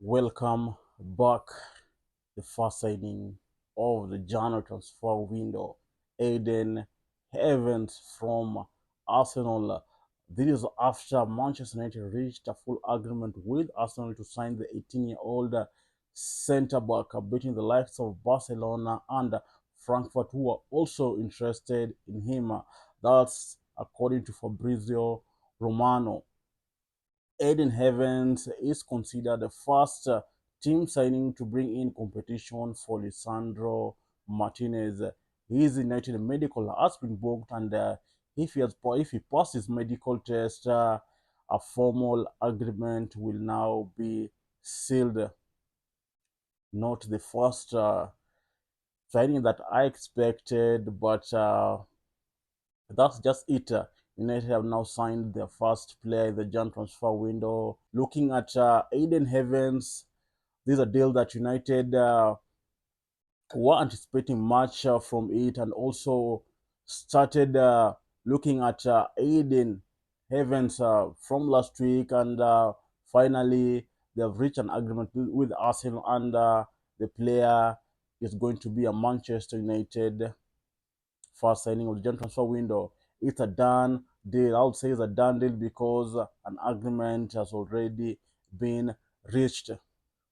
Welcome back. The first signing of the January transfer window, Ayden Evans from Arsenal. This is after Manchester United reached a full agreement with Arsenal to sign the 18-year-old centre back, beating the likes of Barcelona and Frankfurt, who are also interested in him. That's according to Fabrizio Romano. Ayden Evans is considered the first team signing to bring in competition for Lisandro Martinez. His United medical has been booked, and if he passes medical test, a formal agreement will now be sealed. Not the first signing that I expected, but that's just it. United have now signed their first player in the Jan transfer window. Looking at Ayden Evans, this is a deal that United were anticipating much from it, and also started looking at Ayden Evans from last week, and finally they've reached an agreement with Arsenal, and the player is going to be a Manchester United first signing of the Jan transfer window. It's a done deal. I would say it's a done deal because an agreement has already been reached.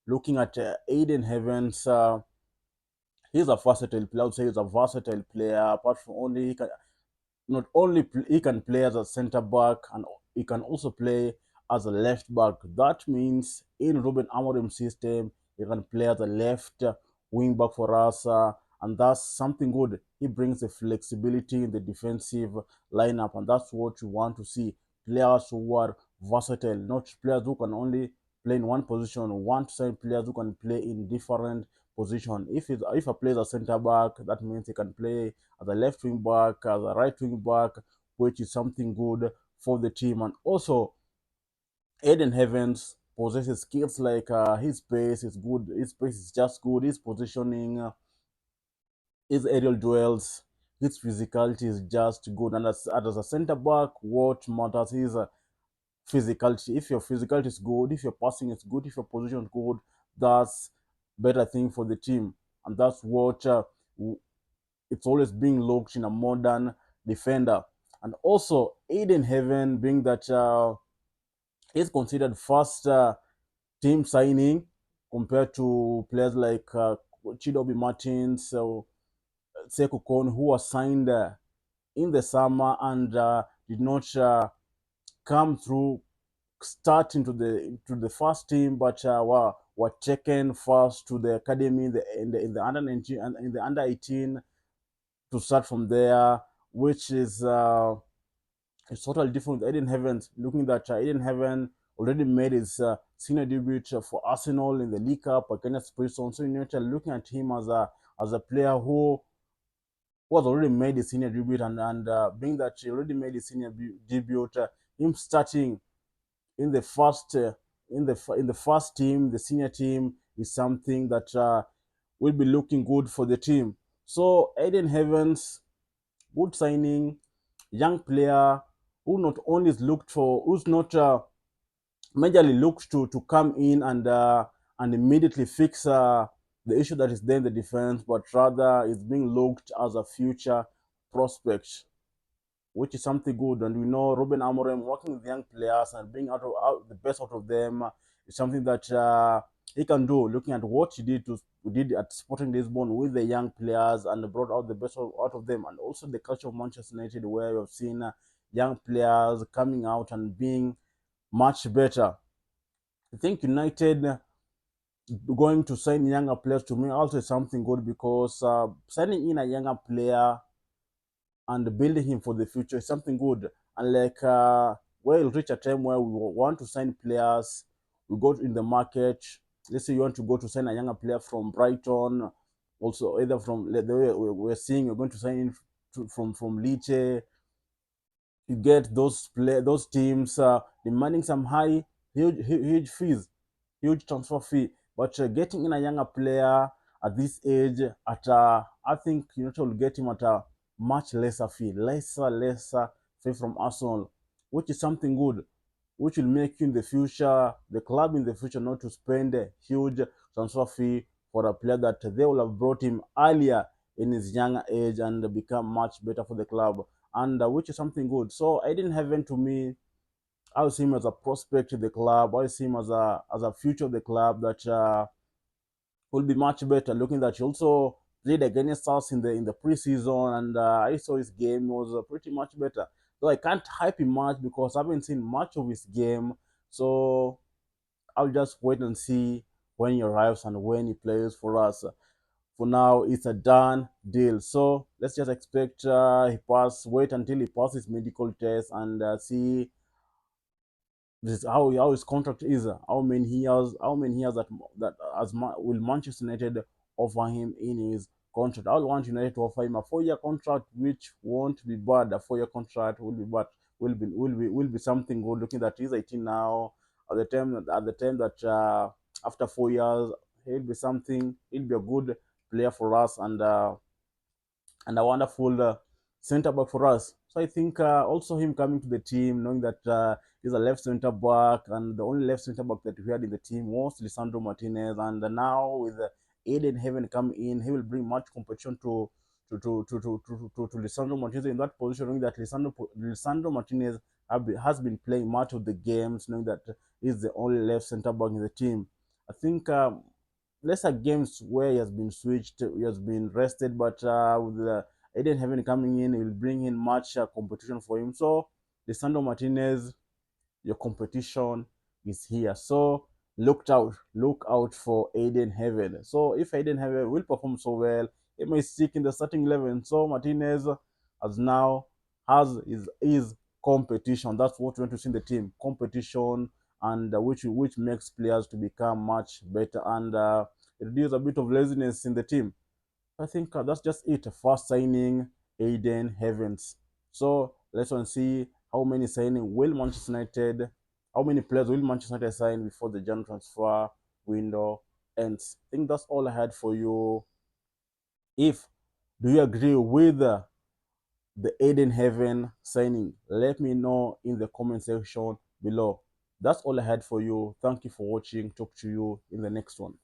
Looking at Ayden Evans, he's a versatile player. I would say he's a versatile player. Apart from only he can, not only he can play as a centre back, and he can also play as a left back. That means in Ruben Amorim's system, he can play as a left wing back for us, and that's something good. He brings the flexibility in the defensive lineup, and that's what you want to see. Players who are versatile, not players who can only play in one position. We want to sign players who can play in different position. If a player is a centre back, that means he can play as a left wing back, as a right wing back, which is something good for the team. And also, Ayden Evans possesses skills like his pace is good, his pace is just good, his positioning, his aerial duels, his physicality is just good. And as a centre back, what matters is physicality. If your physicality is good, if your passing is good, if your position is good, that's better thing for the team. And that's what it's always being looked in a modern defender. And also, Ayden Heaven, being that he's considered first team signing compared to players like Chidobe Martins, Sekou Kon, who was signed in the summer and did not come through starting to the first team, but were taken first to the academy in the under 19 and in the under 18 to start from there, which is it's totally different with Ayden Heaven. Looking at Ayden Heaven already made his senior debut for Arsenal in the League Cup against Preston. So United looking at him as a player who has already made his senior debut, and being that he already made his senior debut, him starting in the first in the first team, the senior team, is something that will be looking good for the team. So Ayden Evans, good signing, young player who not only is looked for, who's not majorly looked to come in and immediately fix the issue that is there in the defense, but rather is being looked as a future prospect, which is something good. And we know Ruben Amorim working with young players and bring out the best out of them is something that he can do. Looking at what he did at Sporting Lisbon with the young players and brought out the best out of them, and also the culture of Manchester United, where we have seen young players coming out and being much better. I think United going to sign younger players, to me also is something good, because signing in a younger player and building him for the future is something good. And like we'll reach a time where we want to sign players, we go in the market. Let's say you want to go to sign a younger player from Brighton, also either from the way we're seeing you're going to sign in from Liche. You get those teams demanding some huge fees, huge transfer fee. But getting in a younger player at this age, at I think United will get him at a much lesser fee from Arsenal, which is something good. which will make you in the future, the club in the future, not to spend a huge transfer fee for a player that they will have brought him earlier in his younger age and become much better for the club, and which is something good. So Aiden Heaven to me, I see him as a prospect to the club. I see him as a future of the club that will be much better. Looking that he also played against us in the preseason, and I saw his game was pretty much better. Though I can't hype him much because I haven't seen much of his game. So I'll just wait and see when he arrives and when he plays for us. For now, it's a done deal. So let's just expect wait until he passes medical test and see this is how his contract is. How many years that will Manchester United offer him in his contract? I want United to offer him a 4 year contract, which won't be bad. A 4 year contract will be bad. Will be something good. Looking that he's 18 now. At the time that after 4 years he'll be something. He'll be a good player for us and a wonderful centre back for us. So I think also him coming to the team, knowing that he's a left centre back, and the only left centre back that we had in the team was Lisandro Martinez, and now with Aiden Heaven coming in, he will bring much competition to Lisandro Martinez in that position, knowing that Lisandro Martinez has been playing much of the games, knowing that he's the only left centre back in the team. I think lesser games where he has been switched, he has been rested, but with Aiden Heaven coming in, he will bring in much competition for him. So, Lisandro Martinez, your competition is here. So, look out for Aiden Heaven. So, if Aiden Heaven will perform so well, he may stick in the starting 11. So, Martinez has now has his competition. That's what we want to see in the team, competition, and which makes players to become much better and reduce a bit of laziness in the team. I think that's just it. First signing, Aiden Heavens. So let's see how many signing will Manchester United, how many players will Manchester United sign before the January transfer window ends. I think that's all I had for you. If do you agree with the Aiden Heaven signing? Let me know in the comment section below. That's all I had for you. Thank you for watching. Talk to you in the next one.